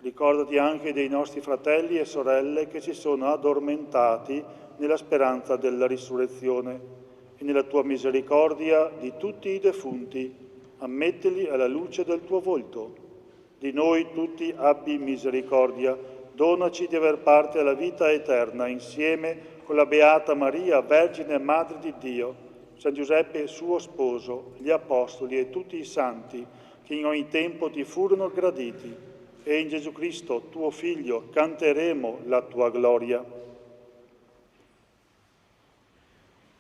Ricordati anche dei nostri fratelli e sorelle che si sono addormentati nella speranza della risurrezione e nella tua misericordia di tutti i defunti, ammettili alla luce del tuo volto. Di noi tutti abbi misericordia, donaci di aver parte alla vita eterna insieme con la Beata Maria, Vergine Madre di Dio, San Giuseppe suo sposo, gli Apostoli e tutti i santi che in ogni tempo ti furono graditi, e in Gesù Cristo, tuo Figlio, canteremo la tua gloria.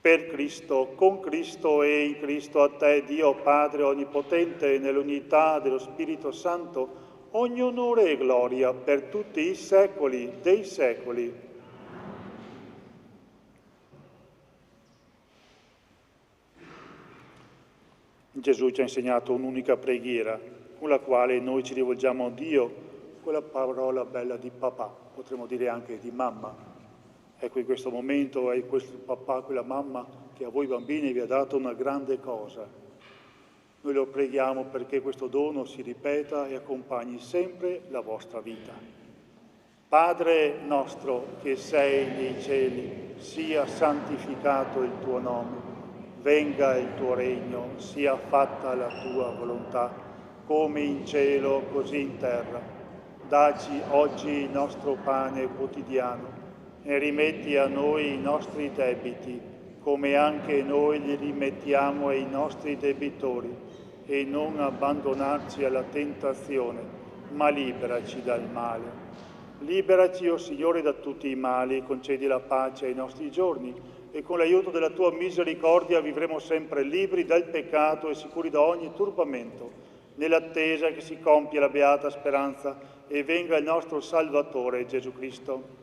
Per Cristo, con Cristo e in Cristo, a te, Dio Padre Onnipotente, nell'unità dello Spirito Santo, ogni onore e gloria per tutti i secoli dei secoli. Gesù ci ha insegnato un'unica preghiera, con la quale noi ci rivolgiamo a Dio, quella parola bella di papà, potremmo dire anche di mamma. Ecco, in questo momento è questo papà, quella mamma che a voi bambini vi ha dato una grande cosa. Noi lo preghiamo perché questo dono si ripeta e accompagni sempre la vostra vita. Padre nostro che sei nei cieli, sia santificato il tuo nome, venga il tuo regno, sia fatta la tua volontà, come in cielo così in terra. Dacci oggi il nostro pane quotidiano e rimetti a noi i nostri debiti, come anche noi li rimettiamo ai nostri debitori, e non abbandonarci alla tentazione, ma liberaci dal male. Liberaci, o Signore, da tutti i mali, concedi la pace ai nostri giorni, e con l'aiuto della tua misericordia vivremo sempre liberi dal peccato e sicuri da ogni turbamento, nell'attesa che si compia la beata speranza e venga il nostro Salvatore Gesù Cristo.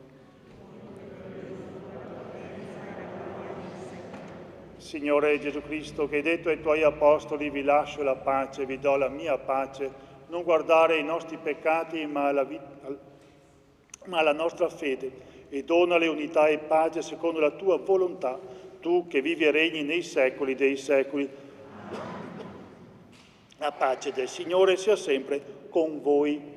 Signore Gesù Cristo, che hai detto ai tuoi apostoli: vi lascio la pace, vi do la mia pace, non guardare i nostri peccati ma la nostra fede, e donale unità e pace secondo la tua volontà, tu che vivi e regni nei secoli dei secoli. La pace del Signore sia sempre con voi.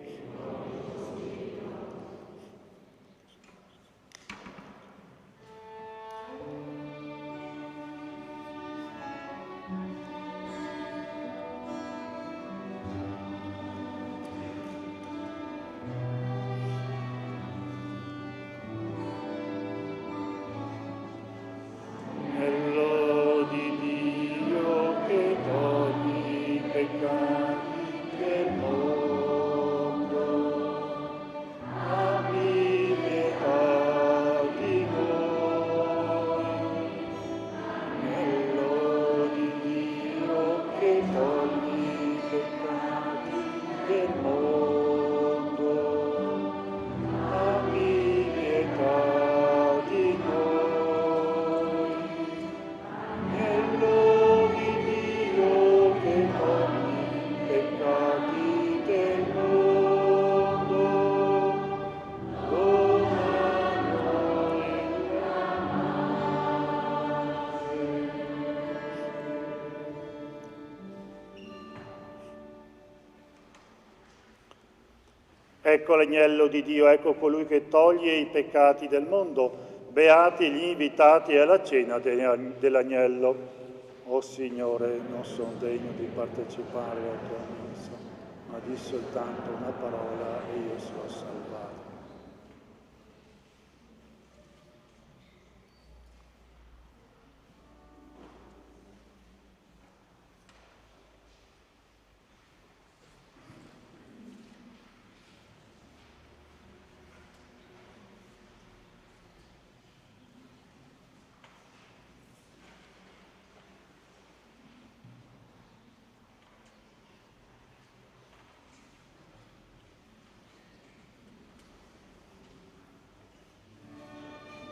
Ecco l'agnello di Dio, ecco colui che toglie i peccati del mondo. Beati gli invitati alla cena dell'agnello. O Signore, non sono degno di partecipare alla tua mensa, ma di soltanto una parola e io sono salvato.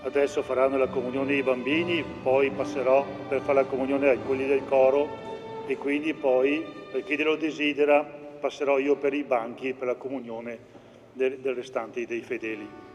Adesso faranno la comunione i bambini, poi passerò per fare la comunione a quelli del coro e quindi poi, per chi lo desidera, passerò io per i banchi per la comunione del restante dei fedeli.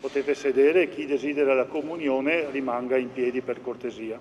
Potete sedere e chi desidera la comunione rimanga in piedi per cortesia.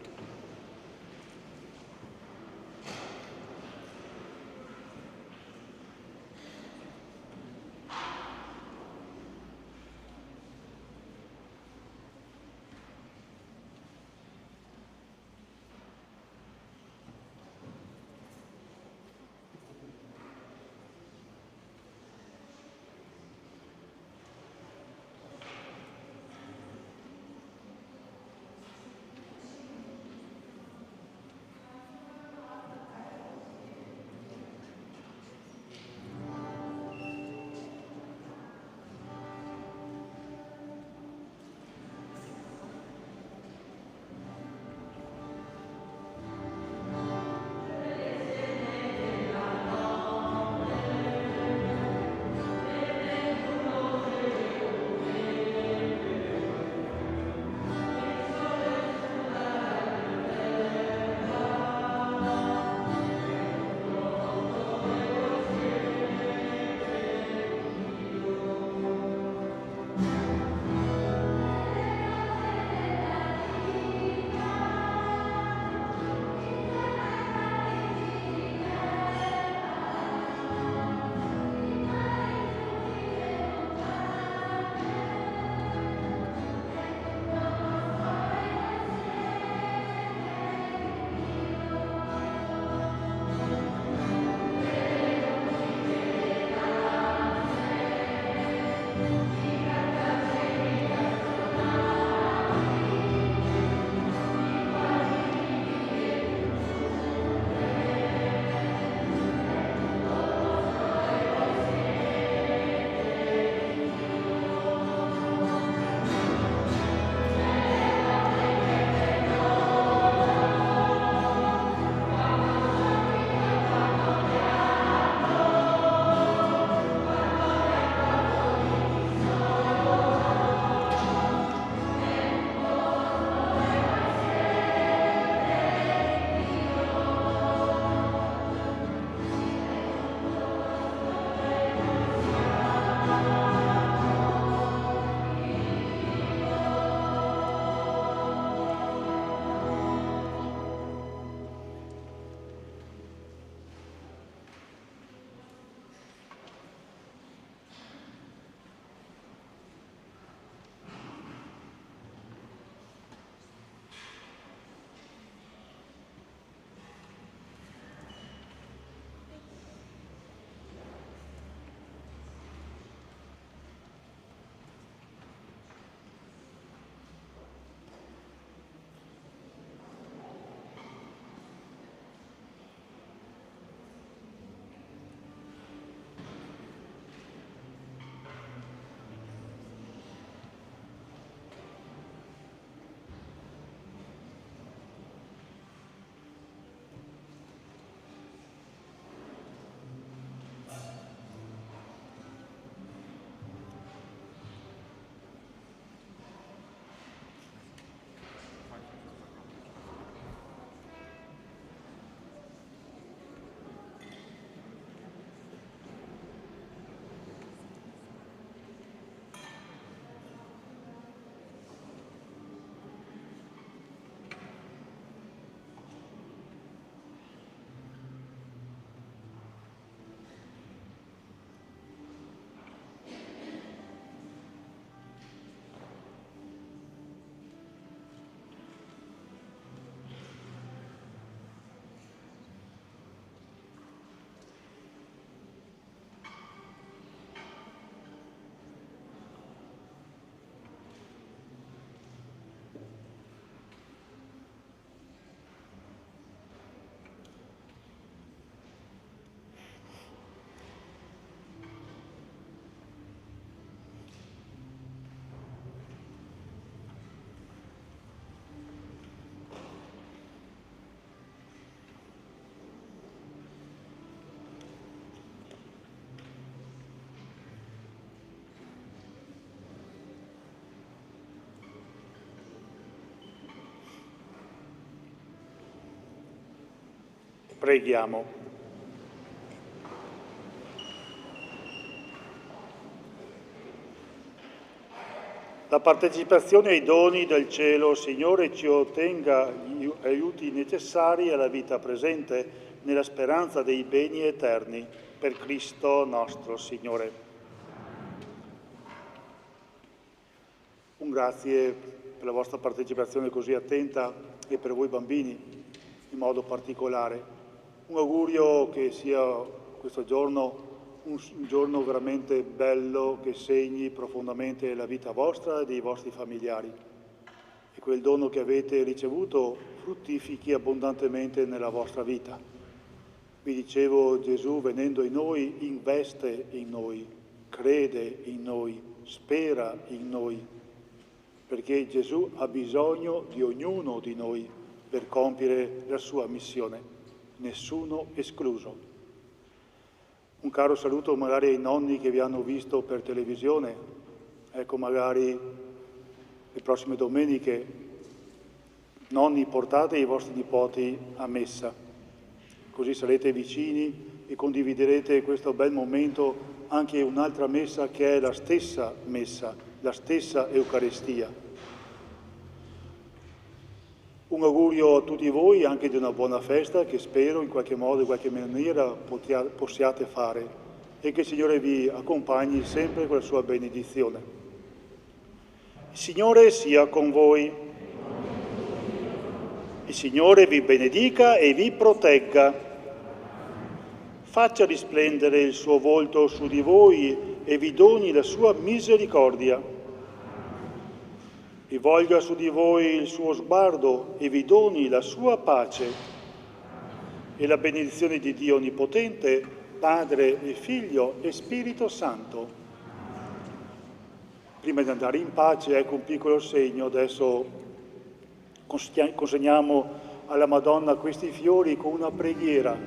Preghiamo. La partecipazione ai doni del cielo, Signore, ci ottenga gli aiuti necessari alla vita presente nella speranza dei beni eterni, per Cristo nostro Signore. Un grazie per la vostra partecipazione così attenta e per voi bambini in modo particolare. Un augurio che sia questo giorno un giorno veramente bello che segni profondamente la vita vostra e dei vostri familiari. E quel dono che avete ricevuto fruttifichi abbondantemente nella vostra vita. Vi dicevo, Gesù venendo in noi investe in noi, crede in noi, spera in noi, perché Gesù ha bisogno di ognuno di noi per compiere la sua missione, nessuno escluso. Un caro saluto magari ai nonni che vi hanno visto per televisione, ecco magari le prossime domeniche, nonni portate i vostri nipoti a messa, così sarete vicini e condividerete questo bel momento anche un'altra messa che è la stessa messa, la stessa Eucaristia. Un augurio a tutti voi anche di una buona festa che spero in qualche modo, in qualche maniera possiate fare e che il Signore vi accompagni sempre con la sua benedizione. Il Signore sia con voi. Il Signore vi benedica e vi protegga. Faccia risplendere il suo volto su di voi e vi doni la sua misericordia. Rivolga su di voi il suo sguardo e vi doni la sua pace. E la benedizione di Dio Onnipotente, Padre e Figlio e Spirito Santo. Prima di andare in pace, ecco un piccolo segno. Adesso consegniamo alla Madonna questi fiori con una preghiera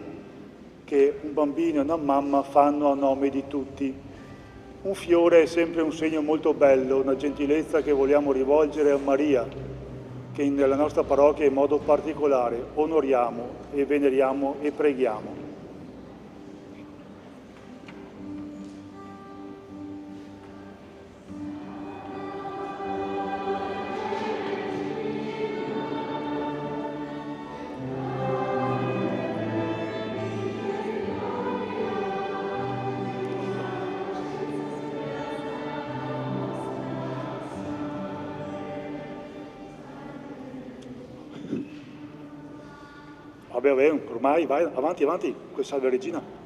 che un bambino e una mamma fanno a nome di tutti. Un fiore è sempre un segno molto bello, una gentilezza che vogliamo rivolgere a Maria, che nella nostra parrocchia in modo particolare onoriamo e veneriamo e preghiamo. Vabbè, ormai vai avanti, quel Salve Regina.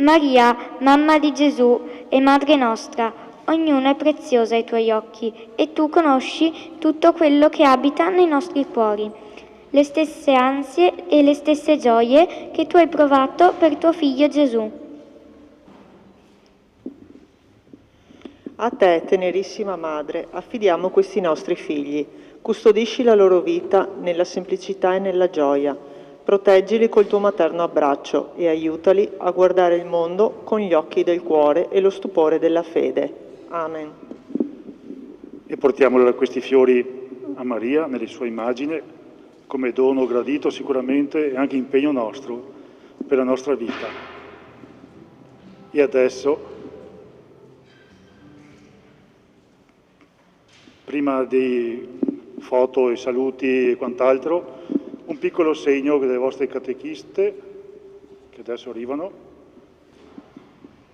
Maria, mamma di Gesù e Madre nostra, ognuno è prezioso ai tuoi occhi e tu conosci tutto quello che abita nei nostri cuori, le stesse ansie e le stesse gioie che tu hai provato per tuo figlio Gesù. A te, tenerissima Madre, affidiamo questi nostri figli. Custodisci la loro vita nella semplicità e nella gioia. Proteggili col tuo materno abbraccio e aiutali a guardare il mondo con gli occhi del cuore e lo stupore della fede. Amen. E portiamo allora questi fiori a Maria, nelle sue immagini, come dono gradito sicuramente e anche impegno nostro per la nostra vita. E adesso, prima di foto e saluti e quant'altro, un piccolo segno delle vostre catechiste, che adesso arrivano.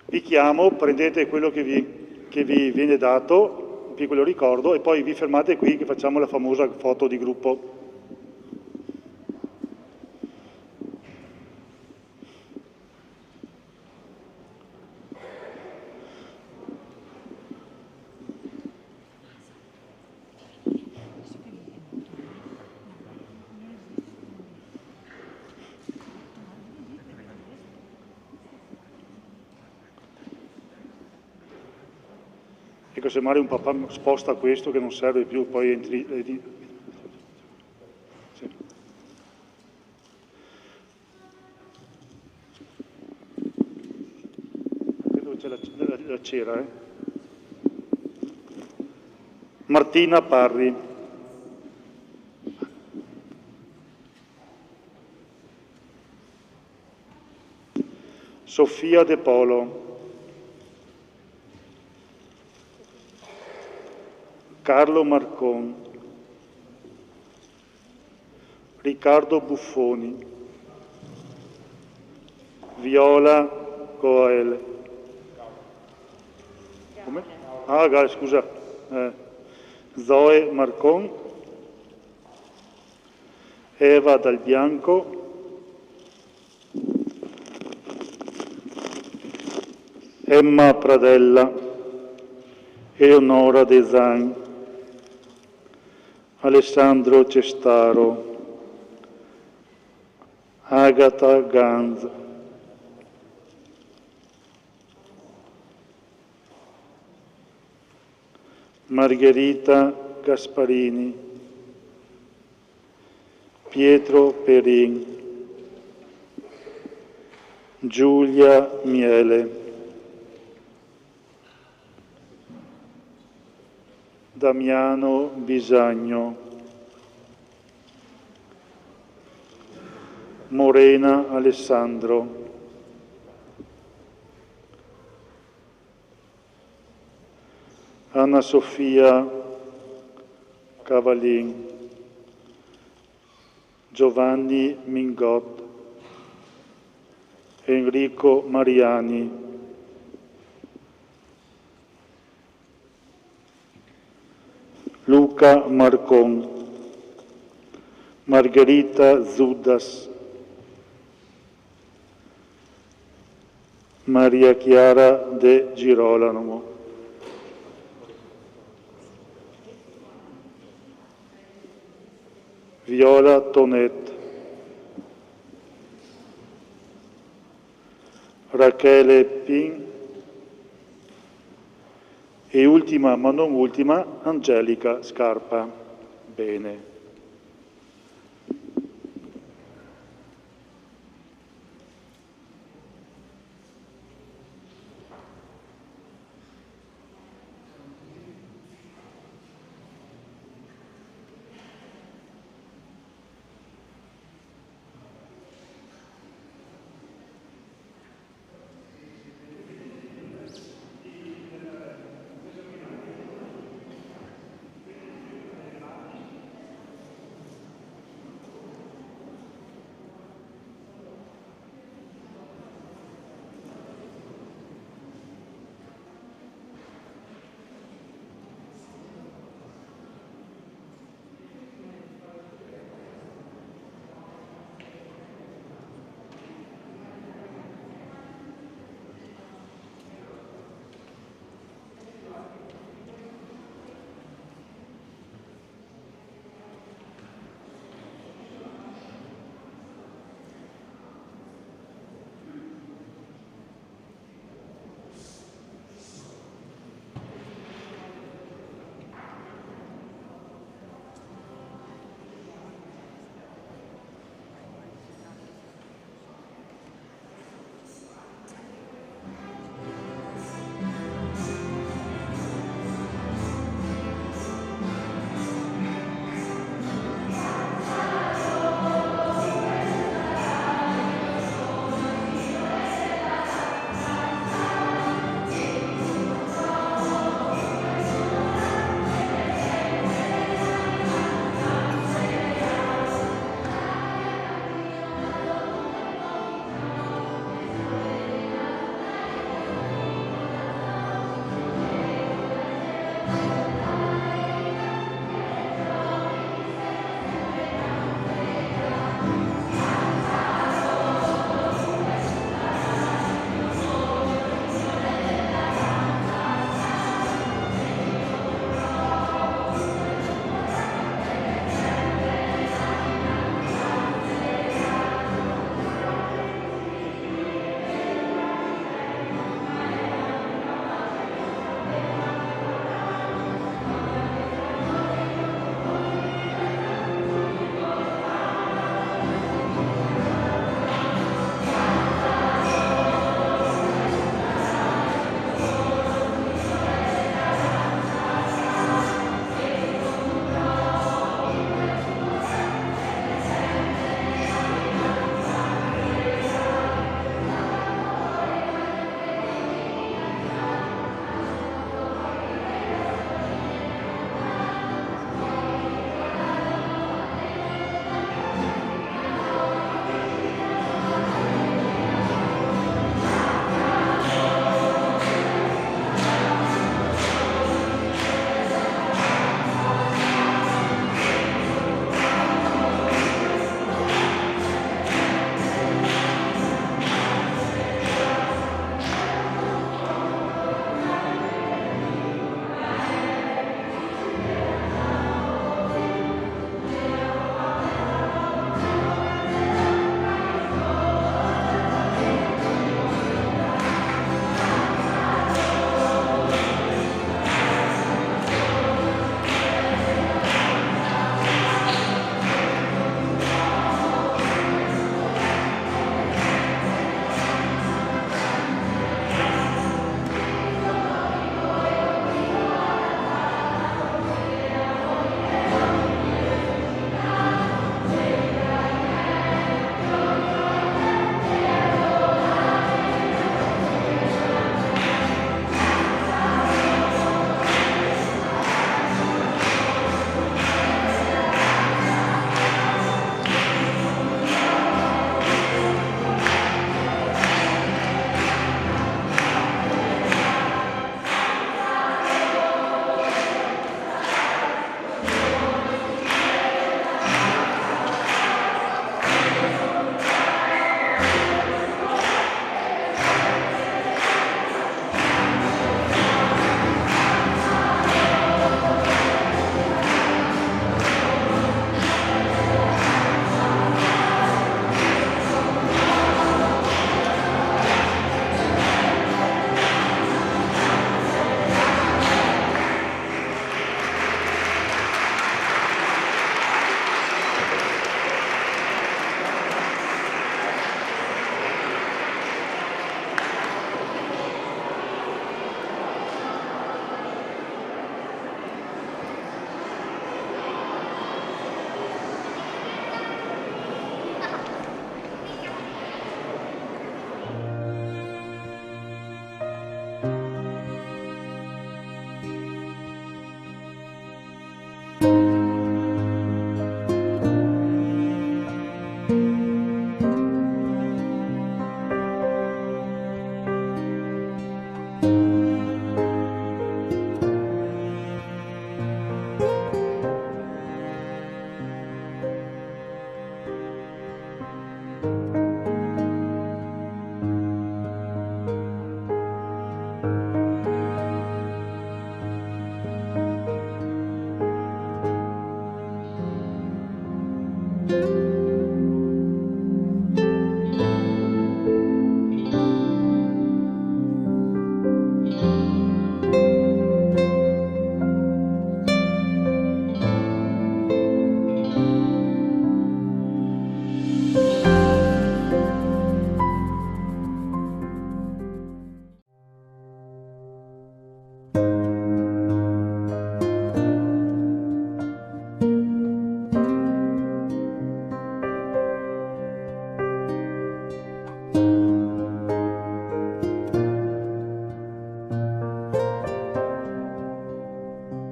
Vi chiamo, prendete quello che vi viene dato, un piccolo ricordo, e poi vi fermate qui che facciamo la famosa foto di gruppo. Ecco, se magari un papà sposta questo che non serve più, poi entri... Sì. Dove c'è la cera, eh? Martina Parri. Sofia De Polo. Carlo Marcon, Riccardo Buffoni, Viola Coel. Come? Ah, scusa. Zoe Marcon, Eva Dal Bianco, Emma Pradella, Eleonora Design, Alessandro Cestaro, Agata Ganz, Margherita Gasparini, Pietro Perin, Giulia Miele, Damiano Bisagno, Morena Alessandro, Anna Sofia Cavallin, Giovanni Mingot, Enrico Mariani, Luca Marcon, Margherita Zudas, Maria Chiara De Girolamo, Viola Tonet, Rachele Pin e ultima ma non ultima Angelica Scarpa. Bene.